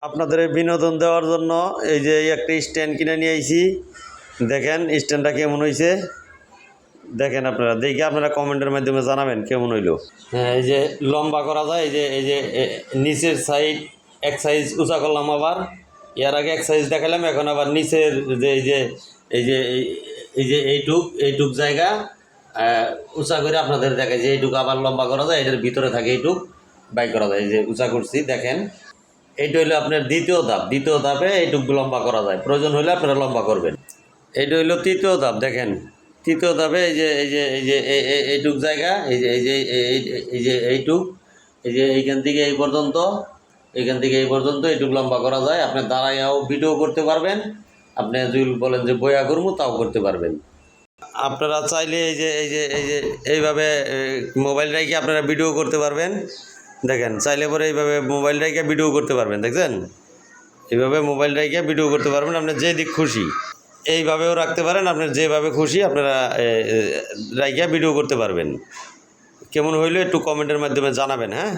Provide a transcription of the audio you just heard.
আপনাদের বিনোদন দেওয়ার জন্য এই যে একটা স্ট্যান্ড কিনে নিয়ে আইছি। দেখেন স্ট্যান্ডটা কেমন হয়েছে, দেখেন আপনারা দেখে আপনারা কমেন্টের মাধ্যমে জানাবেন কেমন হইলো। হ্যাঁ, এই যে লম্বা করা যায়, এই যে নিচের সাইড এক সাইজ উঁচা করলাম, আবার এর আগে এক সাইজ দেখালাম, এখন আবার নিচের যে এই যে এই যে এইটুক জায়গা উঁচা করে আপনাদের দেখে যে এইটুক আবার লম্বা করা যায়, এটার ভিতরে থাকে এইটুক বাই করা যায়। এই যে উঁচা করছি দেখেন, এইটা হইলো আপনার দ্বিতীয় ধাপ। দ্বিতীয় ধাপে এইটুক লম্বা করা যায়, প্রয়োজন হলে আপনারা লম্বা করবেন। এইটা হইলো তৃতীয় ধাপ। দেখেন তৃতীয় ধাপে এই যে এইটুক জায়গা, এই যে এইখান থেকে এই পর্যন্ত, এইটুক লম্বা করা যায়। আপনি দাঁড়াইয়াও ভিডিও করতে পারবেন, আপনি যদি বলেন যে বয়া করবো তাও করতে পারবেন। আপনারা চাইলে এই যে এইভাবে মোবাইল রেখে আপনারা ভিডিও করতে পারবেন। দেখেন চাইলে পরে এইভাবে মোবাইল রেখে ভিডিও করতে পারবেন, দেখছেন এইভাবে মোবাইল রেখে ভিডিও করতে পারবেন। আপনার যে দিক খুশি এইভাবেও রাখতে পারেন, আপনার যেভাবে খুশি আপনারা রেখে ভিডিও করতে পারবেন। কেমন হইলো একটু কমেন্টের মাধ্যমে জানাবেন। হ্যাঁ।